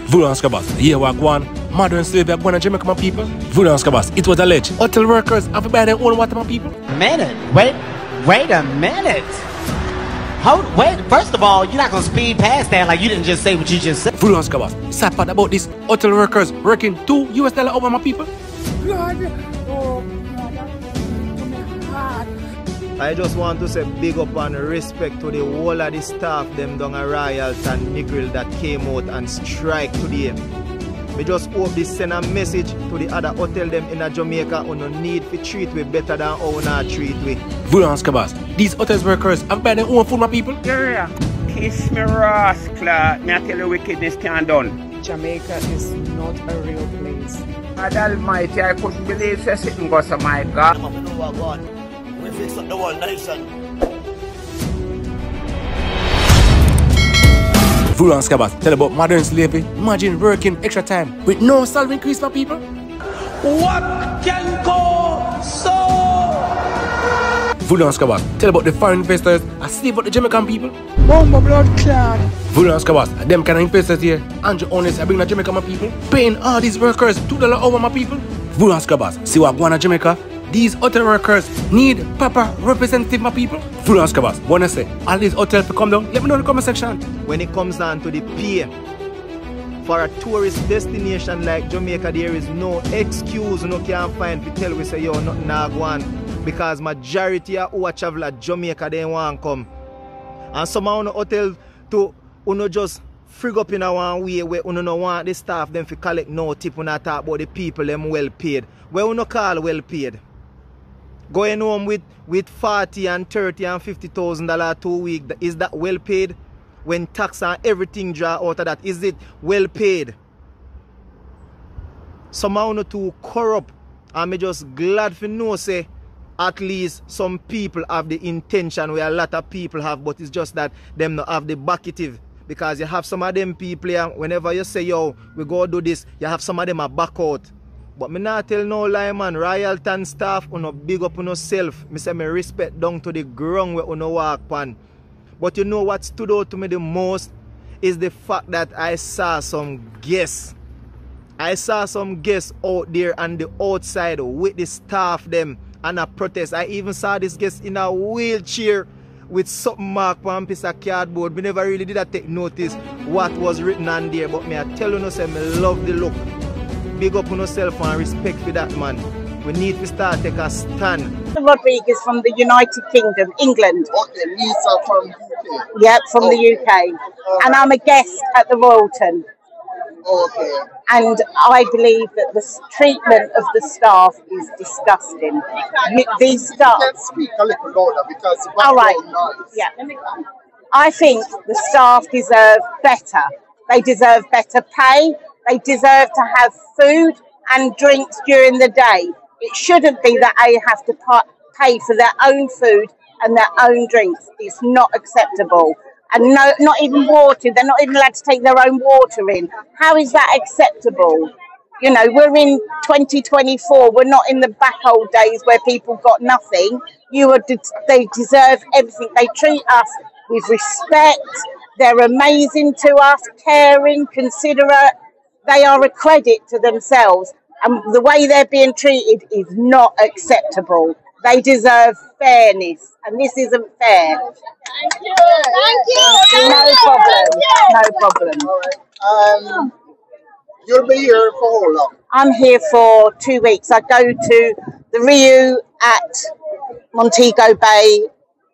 Voodoo and Scabbers, yeah, we're going. Modern slavery are going to Jamaica, my people. Voodoo and Scabbers, it was alleged. Hotel workers have to buy their own water, my people. Minute? Wait a minute. Wait, first of all, you're not going to speed past that like you didn't just say what you just said. Voodoo and Scabbers, sad part about this. Hotel workers working $2 US over, my people. I just want to say big up and respect to the whole of the staff them down at Royalton and Negril that came out and strike today. We just hope this send a message to the other hotel them in Jamaica who no need to treat we better than how we not treat we. Voodoo and Scabbers, these hotels workers have buy their own food, my people. Yeah, kiss me rascal, me I tell you wickedness can't done. Jamaica is not a real place. God Almighty, I couldn't believe so sitting go Jamaica. We fix up the whole nation. Voodoo and Scabbers, tell about modern slavery. Imagine working extra time with no salary increase for people. What can go so? Voodoo and Scabbers, tell about the foreign investors that slave out the Jamaican people. Bomba blood clot. Voodoo and Scabbers, them kind of investors here. Andrew Honest, I bring the Jamaican my people. Paying all these workers $2 over my people. Voodoo and Scabbers, see what going on Jamaica? These hotel workers need proper representative, my people. Voodoo and Scabbers, wanna say, all these hotels to come down, let me know in the comment section. When it comes down to the pay, for a tourist destination like Jamaica, there is no excuse you can't find to tell we say, yo, nothing nah go on. Because majority of who travel at Jamaica, they want come. And some of the hotel to just frig up in a one way where you no want the staff them to collect no tip when I talk about the people them well paid. Where you no call well paid. Going home with 40 and 30 and $50,000 2 weeks, is that well paid? When tax and everything draw out of that, is it well paid? Somehow not too corrupt. And me just glad for know say at least some people have the intention where a lot of people have, but it's just that them not have the backative. Because you have some of them people here, whenever you say, yo, we go do this, you have some of them a back out. But me not tell no lie, man. Royalton staff, no big up on yourself. Me say me respect down to the ground where you no walk on. But you know what stood out to me the most is the fact that I saw some guests. I saw some guests out there on the outside with the staff them and a protest. I even saw this guest in a wheelchair with something marked on a piece of cardboard. Me never really did take notice what was written on there. But me I tell you, say me love the look. Big up on yourself and respect for that, man. We need to start take a stand. Rodriguez from the United Kingdom, England. Okay, Lisa from UK. Yep, from the UK. And I'm a guest at the Royalton. Okay. And I believe that the treatment of the staff is disgusting. These staff... You can speak a little louder because the all right. noise. Yeah. I think the staff deserve better. They deserve better pay. They deserve to have food and drinks during the day. It shouldn't be that they have to pay for their own food and their own drinks. It's not acceptable. And no, not even water. They're not even allowed to take their own water in. How is that acceptable? You know, we're in 2024. We're not in the back old days where people got nothing. They deserve everything. They treat us with respect. They're amazing to us, caring, considerate. They are a credit to themselves, and the way they're being treated is not acceptable. They deserve fairness, and this isn't fair. Thank you. Thank you. No problem. No problem. All right. You'll be here for how long? I'm here for 2 weeks. I go to the Rio at Montego Bay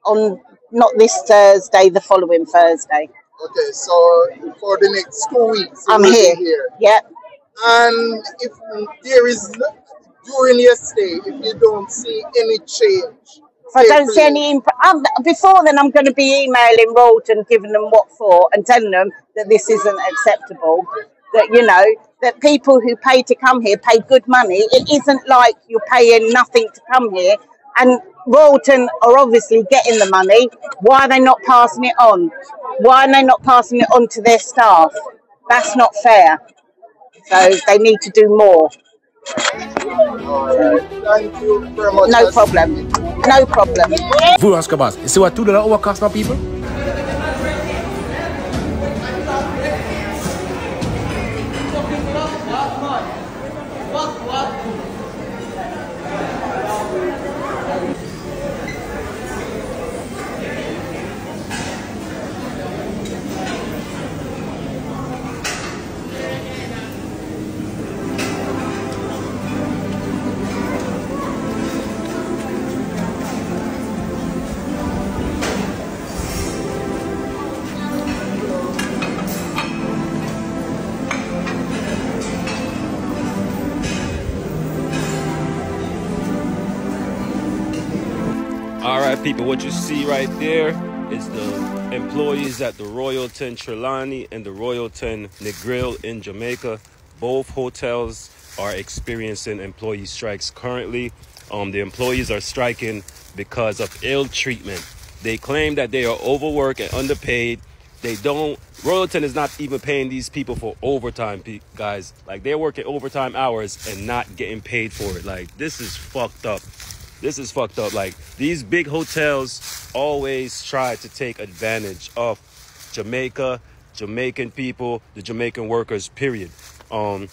on not this Thursday, the following Thursday. Okay, so for the next 2 weeks, I'm here. Yep. And if there is, during your stay, if you don't see any change, if I don't see any, before then I'm going to be emailing Royalton, giving them what for, and telling them that this isn't acceptable. That, you know, that people who pay to come here pay good money. It isn't like you're paying nothing to come here. And Royalton are obviously getting the money. Why are they not passing it on? Why are they not passing it on to their staff? That's not fair. So they need to do more. Thank you very much. No problem. No problem. Voodoo and Scabbers, you see what $2 over cost now, people? All right, people, what you see right there is the employees at the Royalton Trelawney and the Royalton Negril in Jamaica. Both hotels are experiencing employee strikes currently. The employees are striking because of ill treatment. They claim that they are overworked and underpaid. Royalton is not even paying these people for overtime, guys. Like, they're working overtime hours and not getting paid for it. Like, this is fucked up. This is fucked up. Like, these big hotels always try to take advantage of Jamaica, Jamaican people, the Jamaican workers, period. I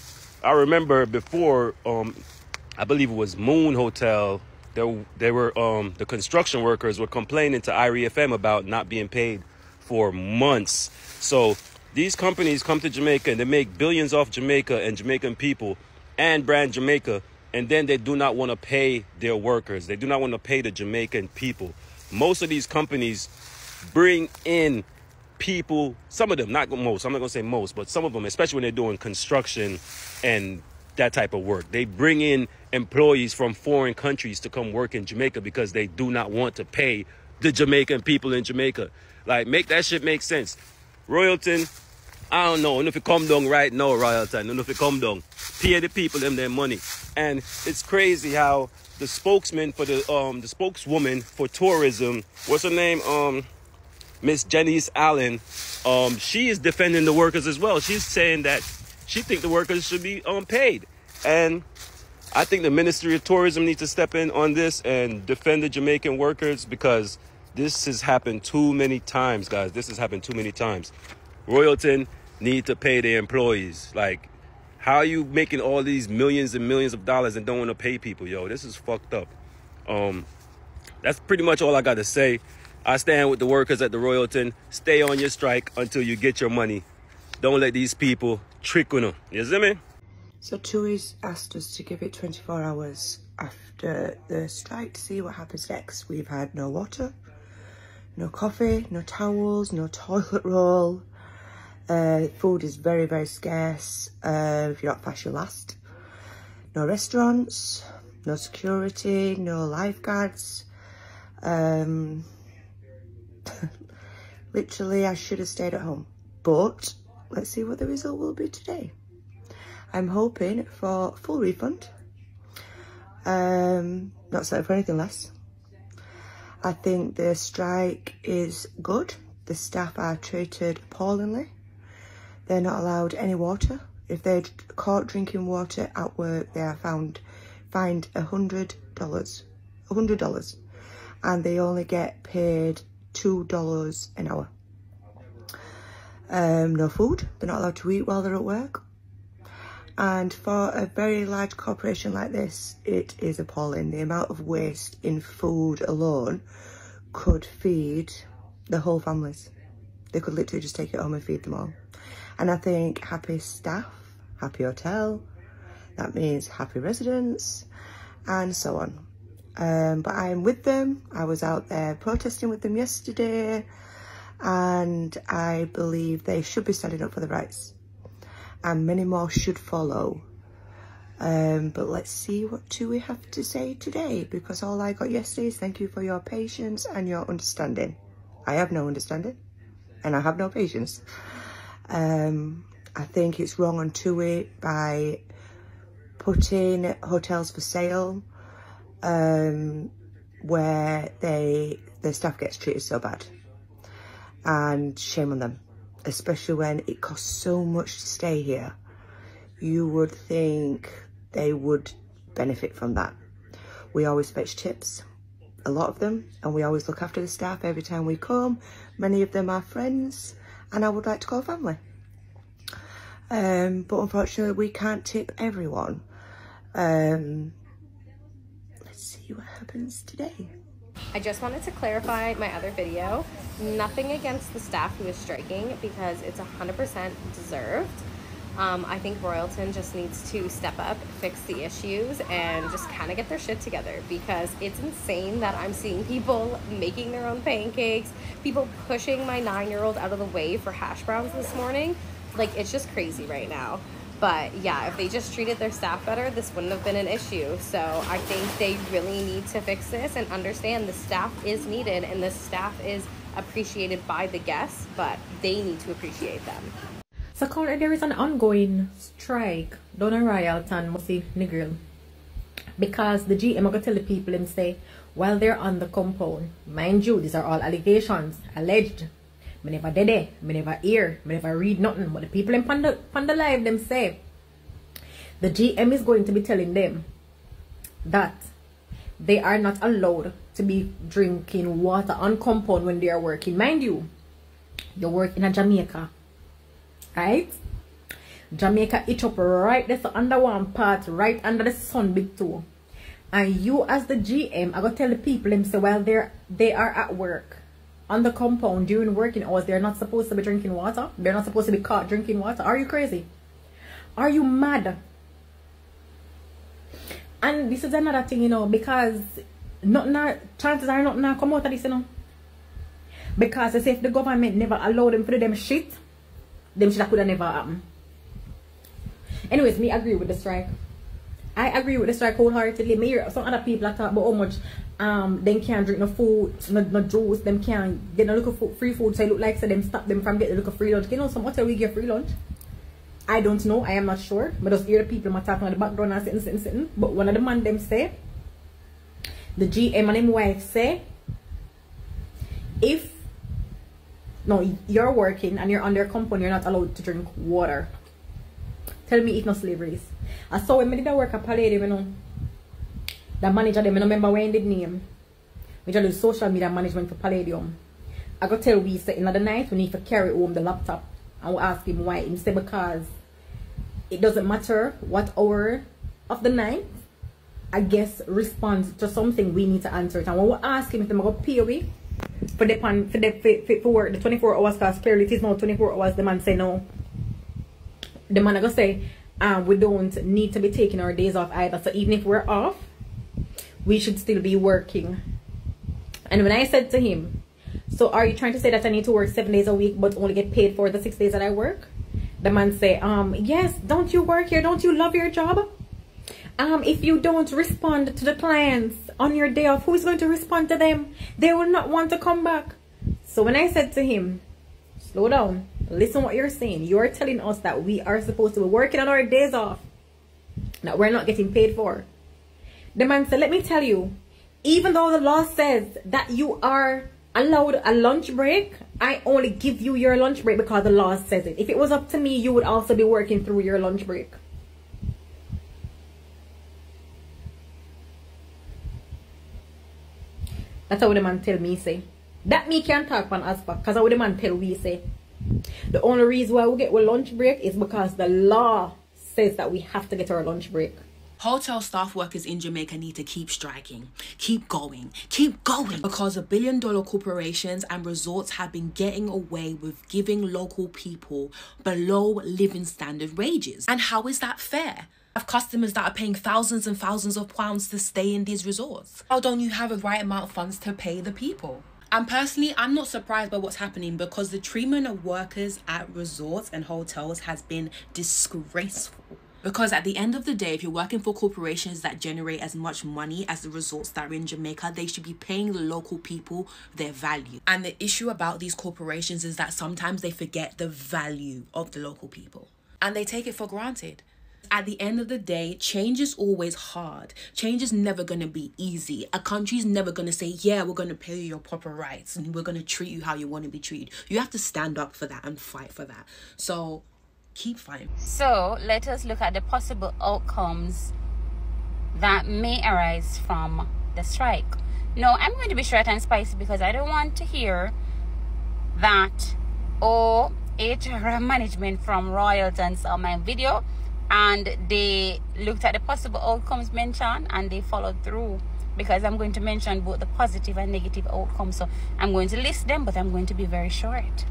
remember before, I believe it was Moon Hotel, they were the construction workers were complaining to Irie FM about not being paid for months. So these companies come to Jamaica and they make billions off Jamaica and Jamaican people and brand Jamaica, and then they do not want to pay their workers. They do not want to pay the Jamaican people. Most of these companies bring in people, some of them, not most, I'm not going to say most, but some of them, especially when they're doing construction and that type of work, they bring in employees from foreign countries to come work in Jamaica because they do not want to pay the Jamaican people in Jamaica. Like, make that shit make sense. Royalton, I don't know if it come down right now, Royalton, I don't know if it come down. Pay the people them their money. And it's crazy how the spokesman for the spokeswoman for tourism, what's her name? Miss Janice Allen, she is defending the workers as well. She's saying that she thinks the workers should be paid. And I think the Ministry of Tourism needs to step in on this and defend the Jamaican workers, because this has happened too many times, guys. This has happened too many times. Royalton need to pay their employees. Like, how are you making all these millions and millions of dollars and don't want to pay people? Yo, this is fucked up. That's pretty much all I got to say. I stand with the workers at the Royalton. Stay on your strike until you get your money. Don't let these people trick on them. You see me? So TUI's asked us to give it 24 hours after the strike to see what happens next. We've had no water, no coffee, no towels, no toilet roll. Food is very, very scarce. If you're not fast, you'll last. No restaurants, no security, no lifeguards. Literally, I should have stayed at home. But let's see what the result will be today. I'm hoping for full refund. Not settling for anything less. I think the strike is good. The staff are treated appallingly. They're not allowed any water. If they're caught drinking water at work, they are fined $100. $100. And they only get paid $2 an hour. No food. They're not allowed to eat while they're at work. And for a very large corporation like this, it is appalling. The amount of waste in food alone could feed the whole families. They could literally just take it home and feed them all. And I think happy staff, happy hotel, that means happy residents, and so on. But I'm with them. I was out there protesting with them yesterday, and I believe they should be standing up for their rights. And many more should follow. But let's see what TUI have to say today, because all I got yesterday is thank you for your patience and your understanding. I have no understanding, and I have no patience. I think it's wrong on TUI by putting hotels for sale where the staff gets treated so bad. And shame on them, especially when it costs so much to stay here. You would think they would benefit from that. We always fetch tips, a lot of them, and we always look after the staff every time we come. Many of them are friends, and I would like to call family. But unfortunately, we can't tip everyone. Let's see what happens today. I just wanted to clarify my other video. Nothing against the staff who is striking, because it's 100% deserved. I think Royalton just needs to step up, fix the issues, and just kind of get their shit together, because it's insane that I'm seeing people making their own pancakes, people pushing my 9-year-old out of the way for hash browns this morning. Like, it's just crazy right now. But yeah, if they just treated their staff better, this wouldn't have been an issue. So I think they really need to fix this and understand the staff is needed and the staff is appreciated by the guests, but they need to appreciate them. So currently there is an ongoing strike down in Royalton, Mussy Negril, because the GM are going to tell the people and say, while they're on the compound, mind you, these are all allegations, alleged. Me never did it, me never hear, me never read nothing. But the people in Panda Live, them say, the GM is going to be telling them that they are not allowed to be drinking water on compound when they are working. Mind you, you work in a Jamaica, right? Jamaica itch up right there, so under one part, right under the sun big toe. And you as the GM are going to tell the people them say, well, they are at work on the compound during working hours, they're not supposed to be drinking water. They're not supposed to be caught drinking water. Are you crazy? Are you mad? And this is another thing, you know, because chances are not come out of this, you know. Because as if the government never allowed them to do them shit, them shit could have never happened. Anyways, me agree with the strike. I agree with the strike wholeheartedly. Me hear some other people talk about how much them can't drink no food, no juice, them can't get no little free food, so it look like so them stop them from getting a little free lunch. You know, some hotel we get free lunch. I don't know, I am not sure. But just hear the people talking on the background and sitting. But one of the man them say, the GM and him wife say, if you're working and you're on their company, you're not allowed to drink water. Tell me if no slavery is. I saw when I did work at Palladium, you know, the manager them, I don't remember when he did name. We just do social media management for Palladium. I got tell we say in the night we need to carry home the laptop, and we ask him why. He said because it doesn't matter what hour of the night, I guess responds to something, we need to answer it. And when we ask him if they're going to pay we for work the 24 hours, because clearly it is now 24 hours, the man say no. The man are going to say we don't need to be taking our days off either. So even if we're off, we should still be working. And when I said to him, so are you trying to say that I need to work 7 days a week but only get paid for the 6 days that I work? The man say, yes, don't you work here? Don't you love your job? If you don't respond to the clients on your day off, who's going to respond to them? They will not want to come back. So when I said to him, slow down, listen what you're saying. You're telling us that we are supposed to be working on our days off, that we're not getting paid for. The man said, let me tell you, even though the law says that you are allowed a lunch break, I only give you your lunch break because the law says it. If it was up to me, you would also be working through your lunch break. That's how the man tell me say. That me can't talk on as far, because how the man tell we say. The only reason why we get our lunch break is because the law says that we have to get our lunch break. Hotel staff workers in Jamaica need to keep striking, keep going, because $1 billion corporations and resorts have been getting away with giving local people below living standard wages. And how is that fair? Have customers that are paying thousands and thousands of pounds to stay in these resorts. How don't you have the right amount of funds to pay the people? And personally, I'm not surprised by what's happening, because the treatment of workers at resorts and hotels has been disgraceful. Because at the end of the day, if you're working for corporations that generate as much money as the resorts that are in Jamaica, they should be paying the local people their value. And the issue about these corporations is that sometimes they forget the value of the local people and they take it for granted. At the end of the day, change is always hard. Change is never going to be easy. A country's never going to say, yeah, we're going to pay you your proper rights and we're going to treat you how you want to be treated. You have to stand up for that and fight for that. So keep fighting. So let us look at the possible outcomes that may arise from the strike. No, I'm going to be short and spicy because I don't want to hear that, oh, HR management from Royalton saw my video and they looked at the possible outcomes mentioned and they followed through, because I'm going to mention both the positive and negative outcomes. So I'm going to list them, but I'm going to be very short.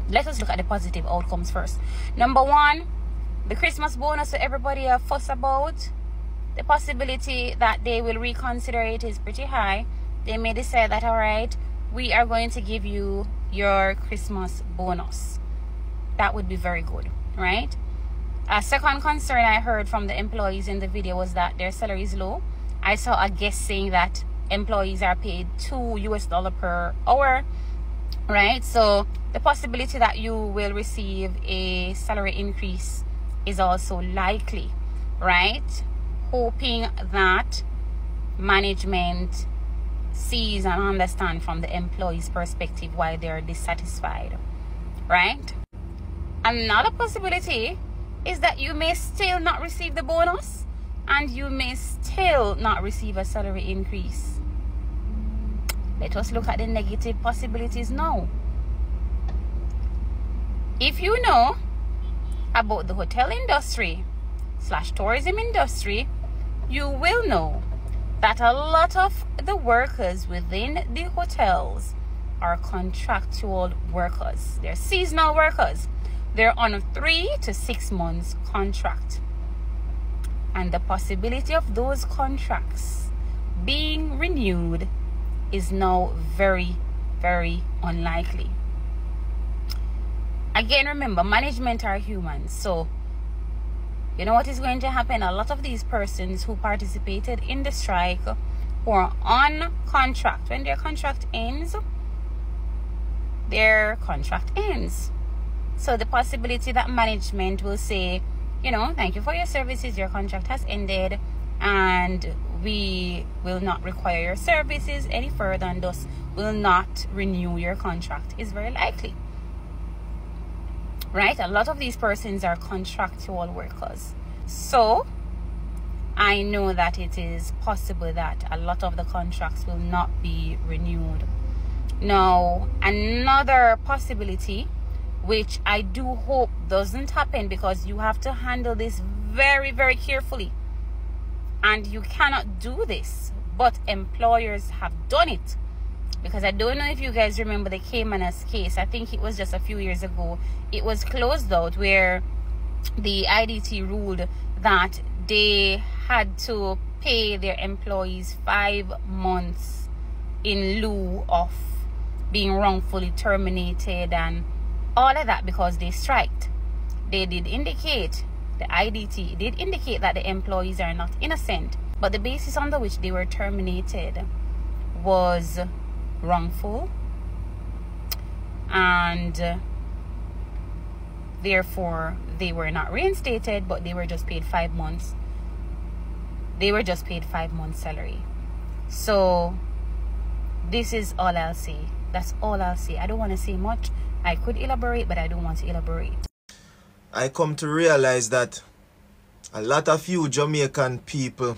Let us look at the positive outcomes first. Number one, the Christmas bonus that everybody fuss about. The possibility that they will reconsider it is pretty high. They may decide that, all right, we are going to give you your Christmas bonus. That would be very good, right? A second concern I heard from the employees in the video was that their salary is low. I saw a guest saying that employees are paid $2 per hour, right? So the possibility that you will receive a salary increase is also likely, right? Hoping that management sees and understands from the employee's perspective why they're dissatisfied, right? Another possibility is that you may still not receive the bonus and you may still not receive a salary increase. Let us look at the negative possibilities now. If you know about the hotel industry / tourism industry, you will know that a lot of the workers within the hotels are contractual workers. They're seasonal workers. They're on a 3 to 6 months contract. And the possibility of those contracts being renewed is now very, very unlikely. Again, remember, management are humans. So, you know what is going to happen? A lot of these persons who participated in the strike, who are on contract, when their contract ends, their contract ends. So the possibility that management will say, you know, thank you for your services, your contract has ended, and we will not require your services any further, and thus will not renew your contract, is very likely. Right? A lot of these persons are contractual workers. So I know that it is possible that a lot of the contracts will not be renewed. Now, another possibility, which I do hope doesn't happen, because you have to handle this very, very carefully. And you cannot do this, but employers have done it. Because I don't know if you guys remember the Caymanas case. I think it was just a few years ago. It was closed out where the IDT ruled that they had to pay their employees 5 months in lieu of being wrongfully terminated and all of that because they striked. They did indicate, the IDT did indicate that the employees are not innocent, but the basis under which they were terminated was wrongful, and therefore they were not reinstated, but they were just paid 5 months. They were just paid 5 months salary. So this is all I'll say. That's all I'll say. I don't want to say much. I could elaborate, but I don't want to elaborate. I come to realize that a lot of you Jamaican people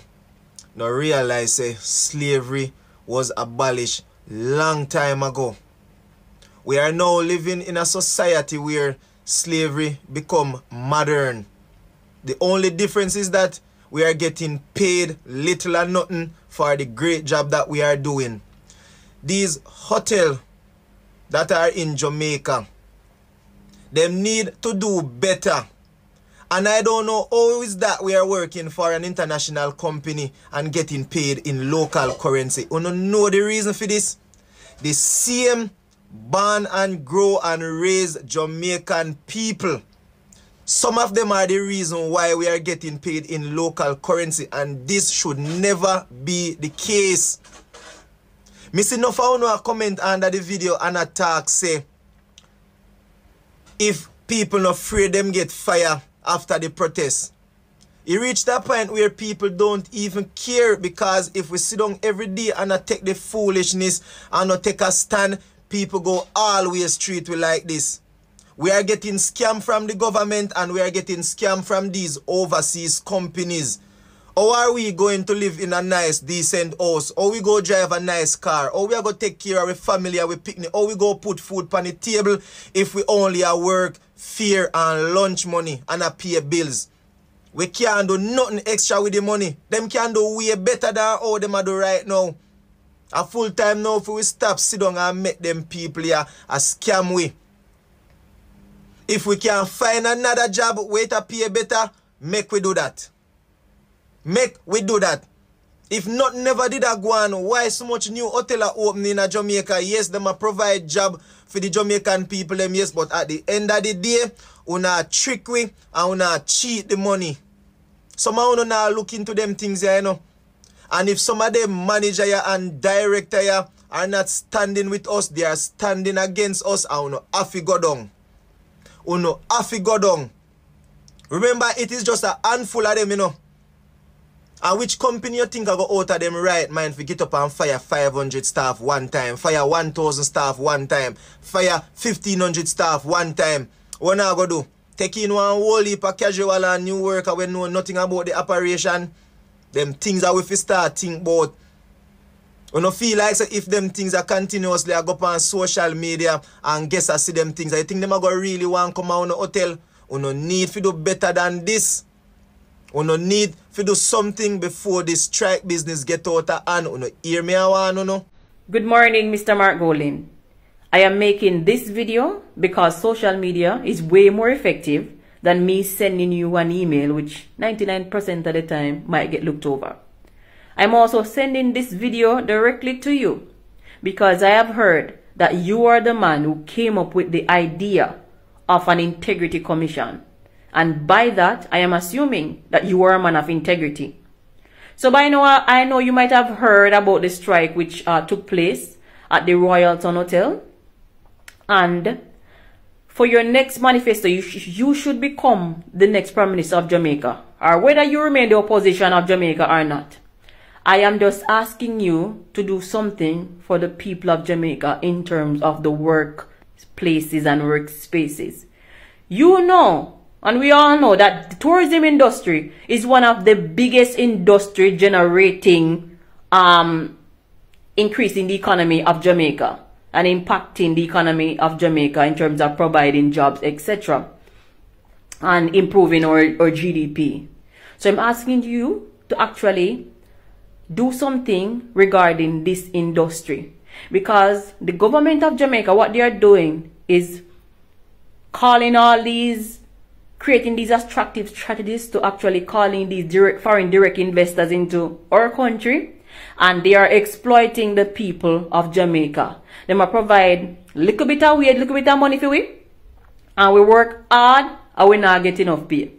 don't realize slavery was abolished long time ago. We are now living in a society where slavery become modern. The only difference is that we are getting paid little or nothing for the great job that we are doing. These hotels that are in Jamaica, they need to do better. And I don't know how is that we are working for an international company and getting paid in local currency. You don't know the reason for this? The same born and grow and raise Jamaican people. Some of them are the reason why we are getting paid in local currency, and this should never be the case. Me see enough of you comment under the video and attack say if people not afraid them get fired after the protest. It reached that point where people don't even care, because if we sit down every day and not take the foolishness and not take a stand, people go always treat we like this. We are getting scammed from the government and we are getting scammed from these overseas companies. How are we going to live in a nice, decent house? How we go drive a nice car? How we are going to take care of our family, our picnic? How we go put food on the table if we only are work, fare and lunch money and a pay bills? We can't do nothing extra with the money. Them can do way better than how them are do right now. A full time now if we stop sit down and make them people here a scam we. If we can find another job, wait a pay better, make we do that. Make we do that. If not never did I go on, why so much new hotel are opening in Jamaica? Yes, them a provide job for the Jamaican people, them yes, but at the end of the day, una trick we and una cheat the money. Some of you now look into them things here, you know. And if some of them manager here and director here are not standing with us, they are standing against us, and uno have to go down. Uno have to go down. Remember, it is just a handful of them, you know. And which company you think I go out of them right mind if you get up and fire 500 staff one time, fire 1,000 staff one time, fire 1,500 staff one time? What I go do? Take in one whole heap of casual and new worker when know nothing about the operation. Them things that we fi start think about. We no feel like if them things are continuously I go up on social media and guess I see them things, I think them are going really want to come out on the hotel. We no need to do better than this. We no need to do something before this strike business get out of hand. We no hear me a one, no. Good morning, Mr. Mark Golin. I am making this video because social media is way more effective than me sending you an email, which 99% of the time might get looked over. I'm also sending this video directly to you because I have heard that you are the man who came up with the idea of an integrity commission. And by that, I am assuming that you are a man of integrity. So by now, I know you might have heard about the strike which took place at the Royalton Hotel. And for your next manifesto, you should become the next Prime Minister of Jamaica, or whether you remain the opposition of Jamaica or not. I am just asking you to do something for the people of Jamaica in terms of the workplaces and workspaces. You know, and we all know that the tourism industry is one of the biggest industry generating increase in the economy of Jamaica and impacting the economy of Jamaica in terms of providing jobs, etc. and improving our GDP. So I'm asking you to actually do something regarding this industry, because the government of Jamaica, what they are doing is calling all these, creating these attractive strategies to actually calling these foreign direct investors into our country, and they are exploiting the people of Jamaica. They might provide little bit of weird, little bit of money for we, and we work hard and we not get enough pay.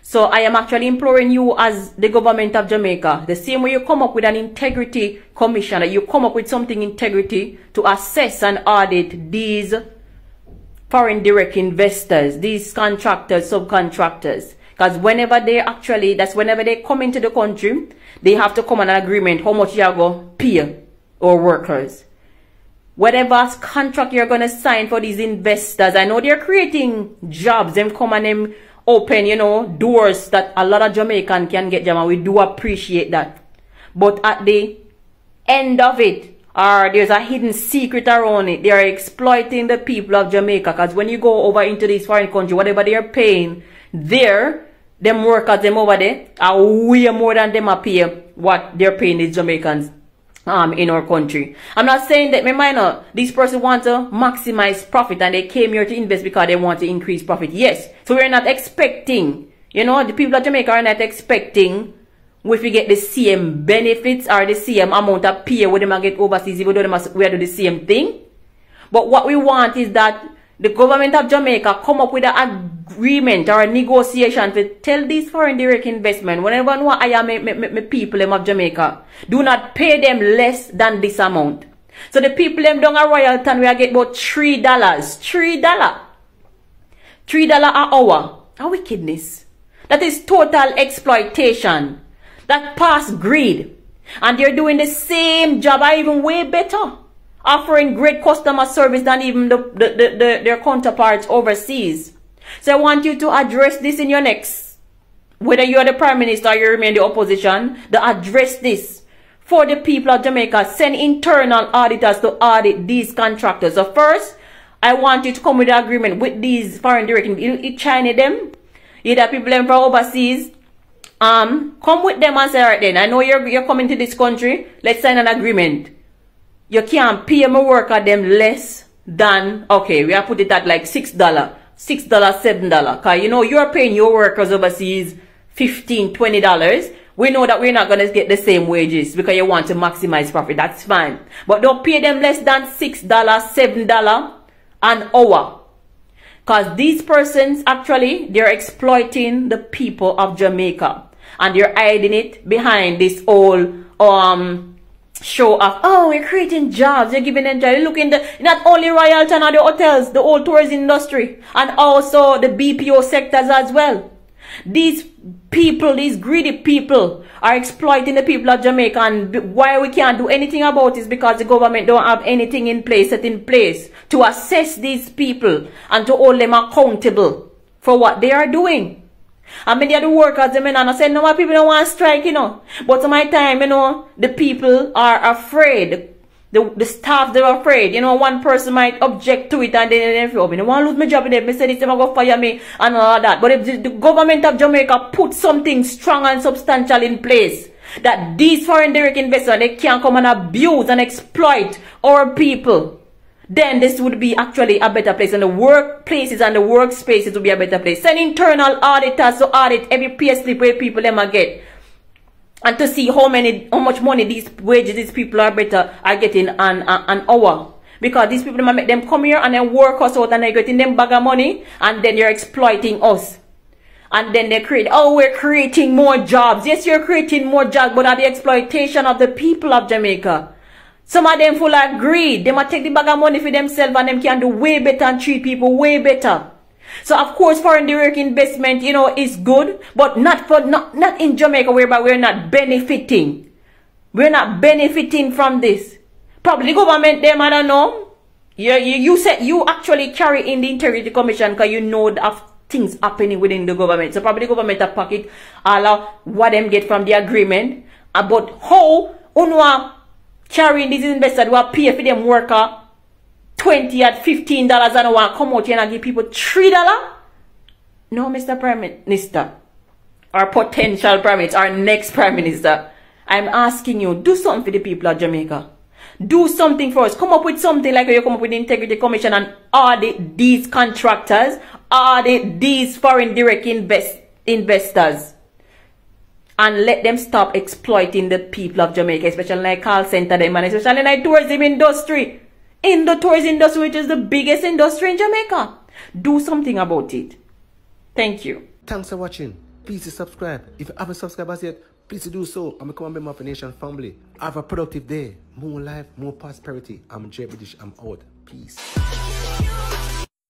So I am actually imploring you as the government of Jamaica, the same way you come up with an integrity commission, that you come up with something integrity to assess and audit these foreign direct investors, these contractors, subcontractors. Because whenever they actually, that's whenever they come into the country, they have to come on an agreement how much you are going to pay our workers. Whatever contract you're going to sign for these investors, I know they're creating jobs, them come and them open, you know, doors that a lot of Jamaicans can get jam, and we do appreciate that. But at the end of it, or there's a hidden secret around it, they are exploiting the people of Jamaica. Because when you go over into this foreign country, whatever they are paying there, them workers, them over there, are way more than them are pay what they're paying these Jamaicans in our country. I'm not saying that, remember, these person want to maximize profit and they came here to invest because they want to increase profit. Yes. So we're not expecting, you know, the people of Jamaica are not expecting if we get the same benefits or the same amount of pay with them and get overseas, even though we are doing the same thing. But what we want is that the government of Jamaica come up with an agreement or a negotiation to tell these foreign direct investment, whenever I am my people of Jamaica, do not pay them less than this amount. So the people them down at Royalton, we are get about $3. $3 an hour. A wickedness. That is total exploitation. That past greed. And they're doing the same job or even way better, offering great customer service than even their counterparts overseas. So I want you to address this in your next, whether you are the Prime Minister or you remain the opposition, to address this for the people of Jamaica. Send internal auditors to audit these contractors. So first, I want you to come with an agreement with these foreign direct, you China them, either people them from overseas. Come with them and say, alright then, I know you're coming to this country, let's sign an agreement. You can't pay my worker them less than, okay, we have put it at like $6, $7. Because you know, you're paying your workers overseas $15, $20. We know that we're not going to get the same wages because you want to maximize profit. That's fine. But don't pay them less than $6, $7 an hour. Because these persons, actually, they're exploiting the people of Jamaica. And they're hiding it behind this whole show of, oh, we're creating jobs, they're giving them jobs. Look in the, not only Royalton and the hotels, the whole tourism industry, and also the BPO sectors as well. These people, these greedy people, are exploiting the people of Jamaica, and why we can't do anything about it is because the government don't have anything in place, set in place to assess these people and to hold them accountable for what they are doing. And many of the workers, them, and I say, no, my people don't want to strike, you know. But to my time, you know, the people are afraid. The staff, they're afraid. You know, one person might object to it and then they feel, I don't want to lose my job. They say this, they're going to fire me and all that. But if the government of Jamaica put something strong and substantial in place, that these foreign direct investors, they can't come and abuse and exploit our people, then this would be actually a better place, and the workplaces and the workspaces would be a better place. Send internal auditors to audit every pay slip where people them get, and to see how much money these wages these people are getting an hour. Because these people make them come here and then work us out and they're getting them bag of money, and then you're exploiting us. And then they create, oh, we're creating more jobs. Yes, you're creating more jobs, but at the exploitation of the people of Jamaica. Some of them full of greed. They might take the bag of money for themselves and them can do way better and treat people way better. So of course foreign direct investment, you know, is good, but not in Jamaica, whereby we're not benefiting. We're not benefiting from this. Probably the government, them, I don't know. You said you actually carry in the Integrity Commission because you know of things happening within the government. So probably the government have pocket all of what them get from the agreement. About how UNWA carrying these investors who are pay for them worker $20 at $15 and want to come out here and give people $3? No, Mr. Prime Minister, our potential Prime Minister, our next Prime Minister, I'm asking you, do something for the people of Jamaica. Do something for us. Come up with something like you come up with the Integrity Commission and audit these contractors, audit these foreign direct investors. And let them stop exploiting the people of Jamaica, especially like call center them and especially like tourism industry. In the tourism industry, which is the biggest industry in Jamaica. Do something about it. Thank you. Thanks for watching. Please subscribe. If you haven't subscribed as yet, please do so. I'm become a member of the Nation family. Have a productive day. More life, more prosperity. I'm Jay British. I'm out. Peace.